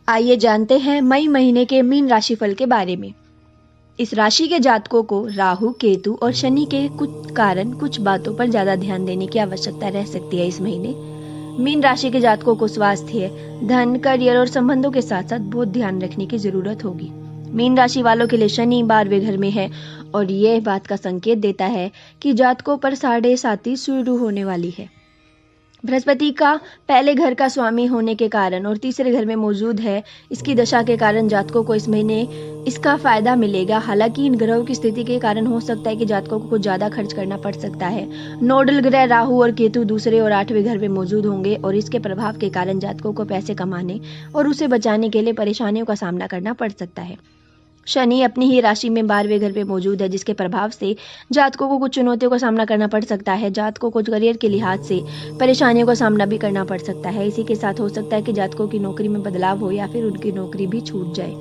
आइए जानते हैं मई महीने के मीन राशिफल के बारे में। इस राशि के जातकों को राहु, केतु और शनि के कुछ बातों पर ज्यादा ध्यान देने की आवश्यकता रह सकती है। इस महीने मीन राशि के जातकों को स्वास्थ्य, धन, करियर और संबंधों के साथ साथ बहुत ध्यान रखने की जरूरत होगी। मीन राशि वालों के लिए शनि 12वें घर में है और यह बात का संकेत देता है कि जातकों पर 7.5 शुरू होने वाली है। बृहस्पति का पहले घर का स्वामी होने के कारण और तीसरे घर में मौजूद है, इसकी दशा के कारण जातकों को इस महीने इसका फायदा मिलेगा। हालांकि इन ग्रहों की स्थिति के कारण हो सकता है कि जातकों को कुछ ज्यादा खर्च करना पड़ सकता है। नोडल ग्रह राहु और केतु दूसरे और 8वें घर में मौजूद होंगे और इसके प्रभाव के कारण जातकों को पैसे कमाने और उसे बचाने के लिए परेशानियों का सामना करना पड़ सकता है। शनि अपनी ही राशि में 12वें घर पे मौजूद है, जिसके प्रभाव से जातकों को कुछ चुनौतियों का सामना करना पड़ सकता है। जातकों को करियर के लिहाज से परेशानियों का सामना भी करना पड़ सकता है। इसी के साथ हो सकता है कि जातकों की नौकरी में बदलाव हो या फिर उनकी नौकरी भी छूट जाए।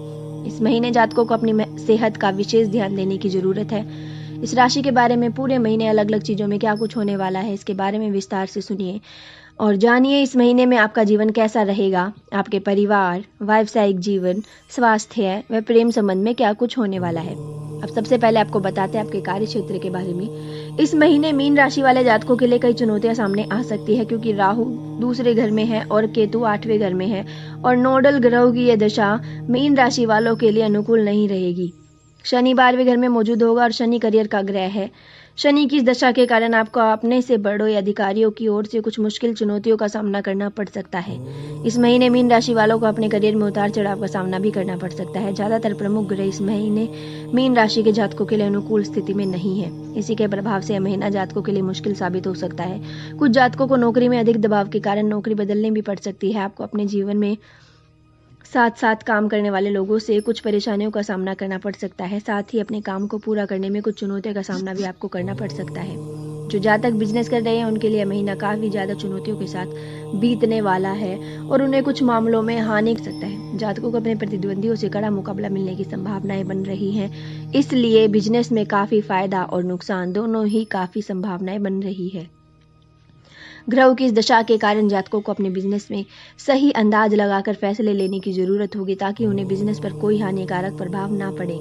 इस महीने जातकों को अपनी सेहत का विशेष ध्यान देने की जरूरत है। इस राशि के बारे में पूरे महीने अलग अलग चीजों में क्या कुछ होने वाला है, इसके बारे में विस्तार से सुनिए और जानिए इस महीने में आपका जीवन कैसा रहेगा। आपके परिवार, व्यावसायिक जीवन, स्वास्थ्य व प्रेम संबंध में क्या कुछ होने वाला है। अब सबसे पहले आपको बताते हैं आपके कार्य क्षेत्र के बारे में। इस महीने मीन राशि वाले जातकों के लिए कई चुनौतियां सामने आ सकती है, क्योंकि राहु दूसरे घर में है और केतु 8वें घर में है और नोडल ग्रहों की यह दशा मीन राशि वालों के लिए अनुकूल नहीं रहेगी। शनि 12वें घर में मौजूद होगा और शनि करियर का ग्रह है। शनि की इस दशा के कारण आपको अपने से बड़ों या अधिकारियों की ओर से कुछ मुश्किल चुनौतियों का सामना करना पड़ सकता है। इस महीने मीन राशि वालों को अपने करियर में उतार चढ़ाव का सामना भी करना पड़ सकता है। ज्यादातर प्रमुख ग्रह इस महीने मीन राशि के जातकों के लिए अनुकूल स्थिति में नहीं है। इसी के प्रभाव से यह महीना जातकों के लिए मुश्किल साबित हो सकता है। कुछ जातकों को नौकरी में अधिक दबाव के कारण नौकरी बदलनी भी पड़ सकती है। आपको अपने जीवन में साथ साथ काम करने वाले लोगों से कुछ परेशानियों का सामना करना पड़ सकता है। साथ ही अपने काम को पूरा करने में कुछ चुनौतियों का सामना भी आपको करना पड़ सकता है। जो जातक बिजनेस कर रहे हैं उनके लिए महीना काफी ज्यादा चुनौतियों के साथ बीतने वाला है और उन्हें कुछ मामलों में हानि हो सकता है। जातकों को अपने प्रतिद्वंदियों से कड़ा मुकाबला मिलने की संभावनाएं बन रही हैं, इसलिए बिजनेस में काफी फायदा और नुकसान दोनों ही काफी संभावनाएं बन रही है। ग्रहों की इस दशा के कारण जातकों को अपने बिजनेस में सही अंदाज लगाकर फैसले लेने की जरूरत होगी, ताकि उन्हें बिजनेस पर कोई हानिकारक प्रभाव ना पड़े।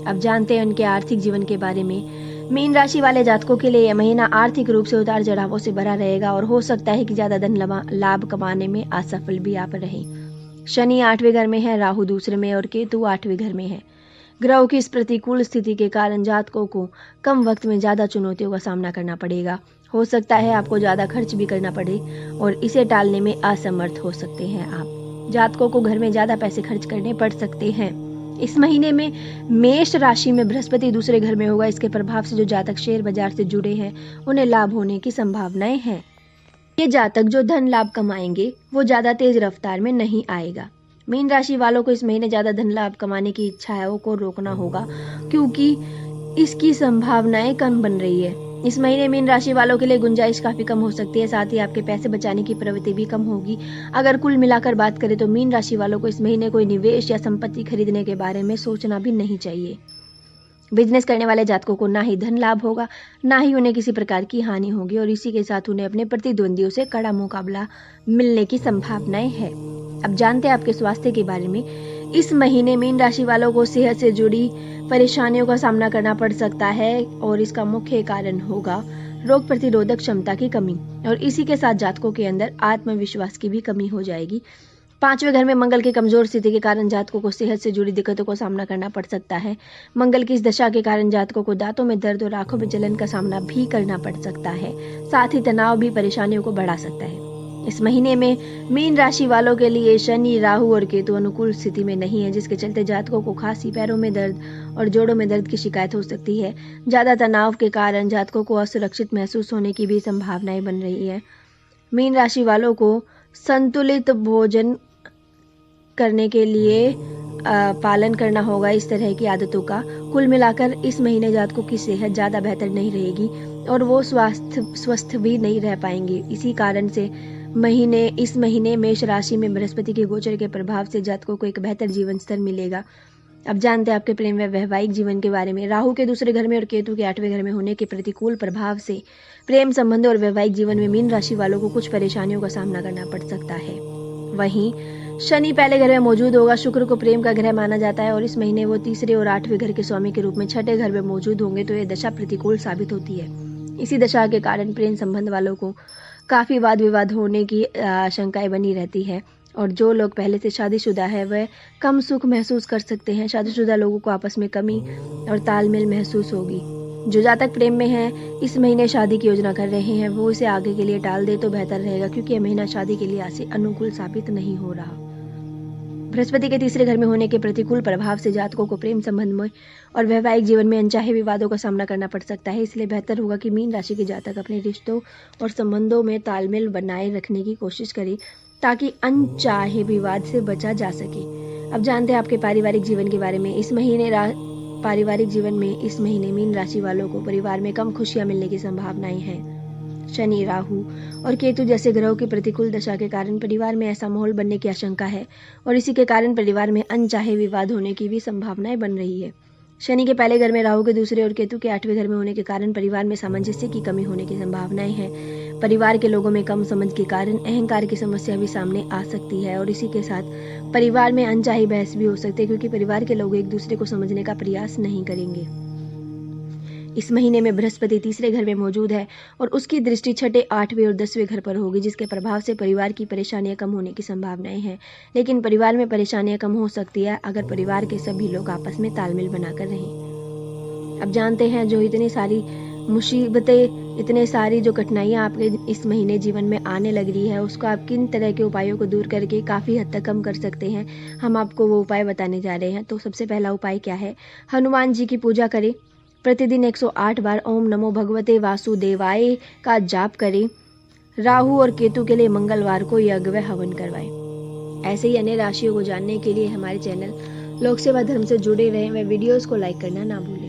अब जानते हैं उनके आर्थिक जीवन के बारे में। मीन राशि वाले जातकों के लिए यह महीना आर्थिक रूप से उतार चढ़ावों से भरा रहेगा और हो सकता है कि ज्यादा धन लाभ कमाने में असफल भी आप रहें। शनि 8वें घर में है, राहु दूसरे में और केतु 8वें घर में है। ग्रहों की इस प्रतिकूल स्थिति के कारण जातकों को कम वक्त में ज्यादा चुनौतियों का सामना करना पड़ेगा। हो सकता है आपको ज्यादा खर्च भी करना पड़े और इसे टालने में असमर्थ हो सकते हैं आप। जातकों को घर में ज्यादा पैसे खर्च करने पड़ सकते हैं। इस महीने में मेष राशि में बृहस्पति दूसरे घर में होगा। इसके प्रभाव से जो जातक शेयर बाजार से जुड़े हैं उन्हें लाभ होने की संभावनाएं हैं। ये जातक जो धन लाभ कमाएंगे वो ज्यादा तेज रफ्तार में नहीं आएगा। मीन राशि वालों को इस महीने ज्यादा धन लाभ कमाने की इच्छाओं को रोकना होगा, क्योंकि इसकी संभावनाएं कम बन रही है। इस महीने मीन राशि वालों के लिए गुंजाइश काफी कम हो सकती है। साथ ही आपके पैसे बचाने की प्रवृत्ति भी कम होगी। अगर कुल मिलाकर बात करें तो मीन राशि वालों को इस महीने कोई निवेश या संपत्ति खरीदने के बारे में सोचना भी नहीं चाहिए। बिजनेस करने वाले जातकों को ना ही धन लाभ होगा, ना ही उन्हें किसी प्रकार की हानि होगी और इसी के साथ उन्हें अपने प्रतिद्वंदियों से कड़ा मुकाबला मिलने की संभावनाएं है। अब जानते हैं आपके स्वास्थ्य के बारे में। इस महीने मीन राशि वालों को सेहत से जुड़ी परेशानियों का सामना करना पड़ सकता है और इसका मुख्य कारण होगा रोग प्रतिरोधक क्षमता की कमी और इसी के साथ जातकों के अंदर आत्मविश्वास की भी कमी हो जाएगी। 5वें घर में मंगल की कमजोर स्थिति के कारण जातकों को सेहत से जुड़ी दिक्कतों का सामना करना पड़ सकता है। मंगल की इस दशा के कारण जातकों को दांतों में दर्द और आंखों में जलन का सामना भी करना पड़ सकता है। साथ ही तनाव भी परेशानियों को बढ़ा सकता है। इस महीने में मीन राशि वालों के लिए शनि, राहु और केतु अनुकूल स्थिति में नहीं है, जिसके चलते जातकों को खांसी, पैरों में दर्द और जोड़ों में दर्द की शिकायत हो सकती है। ज्यादा तनाव के कारण जातकों को असुरक्षित महसूस होने की भी संभावनाएं बन रही है। मीन राशि वालों को संतुलित भोजन करने के लिए पालन करना होगा इस तरह की आदतों का। कुल मिलाकर इस महीने जातकों की सेहत ज्यादा बेहतर नहीं रहेगी और वो स्वस्थ भी नहीं रह पाएंगे। इसी कारण से इस महीने मेष राशि में बृहस्पति के गोचर के प्रभाव से जातकों को एक बेहतर जीवन स्तर मिलेगा। अब जानते हैं आपके प्रेम व वैवाहिक जीवन के बारे में। राहु के दूसरे घर में और केतु के 8वें घर में होने के प्रतिकूल प्रभाव से प्रेम संबंधों और वैवाहिक जीवन में मीन राशि वालों को कुछ परेशानियों का सामना करना पड़ सकता है। वहीं शनि पहले घर में मौजूद होगा। शुक्र को प्रेम का ग्रह माना जाता है और इस महीने वो तीसरे और 8वें घर के स्वामी के रूप में छठे घर में मौजूद होंगे, तो ये दशा प्रतिकूल साबित होती है। इसी दशा के कारण प्रेम संबंध वालों को काफ़ी वाद विवाद होने की आशंकाएं बनी रहती है और जो लोग पहले से शादीशुदा है वह कम सुख महसूस कर सकते हैं। शादीशुदा लोगों को आपस में कमी और तालमेल महसूस होगी। जो जातक प्रेम में हैं, इस महीने शादी की योजना कर रहे हैं, वो इसे आगे के लिए टाल दे तो बेहतर रहेगा, क्योंकि यह महीना शादी के लिए ऐसे अनुकूल साबित नहीं हो रहा। बृहस्पति के तीसरे घर में होने के प्रतिकूल प्रभाव से जातकों को प्रेम संबंध में और वैवाहिक जीवन में अनचाहे विवादों का सामना करना पड़ सकता है। इसलिए बेहतर होगा कि मीन राशि के जातक अपने रिश्तों और संबंधों में तालमेल बनाए रखने की कोशिश करें, ताकि अनचाहे विवाद से बचा जा सके। अब जानते हैं आपके पारिवारिक जीवन के बारे में। पारिवारिक जीवन में इस महीने मीन राशि वालों को परिवार में कम खुशियां मिलने की संभावनाएं हैं। शनि, राहु और केतु जैसे ग्रहों की प्रतिकूल दशा के कारण परिवार में ऐसा माहौल बनने की आशंका है और इसी के कारण परिवार में अनचाहे विवाद होने की भी संभावनाएं बन रही है। शनि के पहले घर में, राहु के दूसरे और केतु के 8वें घर में होने के कारण परिवार में सामंजस्य की कमी होने की संभावनाएं हैं। परिवार के लोगों में कम समझ के कारण अहंकार की समस्या भी सामने आ सकती है और इसी के साथ परिवार में अनचाही बहस भी हो सकती है, क्योंकि परिवार के लोग एक दूसरे को समझने का प्रयास नहीं करेंगे। इस महीने में बृहस्पति तीसरे घर में मौजूद है और उसकी दृष्टि छठे, 8वें और 10वें घर पर होगी, जिसके प्रभाव से परिवार की परेशानियां कम होने की संभावनाएं हैं। लेकिन परिवार में परेशानियां कम हो सकती है अगर परिवार के सभी लोग आपस में तालमेल बनाकर रहें। अब जानते हैं जो इतनी सारी मुसीबतें, इतने सारी जो कठिनाइयां आपके इस महीने जीवन में आने लग रही है, उसको आप किन तरह के उपायों को दूर करके काफ़ी हद तक कम कर सकते हैं, हम आपको वो उपाय बताने जा रहे हैं। तो सबसे पहला उपाय क्या है? हनुमान जी की पूजा करें। प्रतिदिन 108 बार ओम नमो भगवते वासुदेवाय का जाप करें। राहु और केतु के लिए मंगलवार को यज्ञ व हवन करवाएं। ऐसे ही अन्य राशियों को जानने के लिए हमारे चैनल लोक सेवा धर्म से जुड़े रहें व वीडियोस को लाइक करना ना भूलें।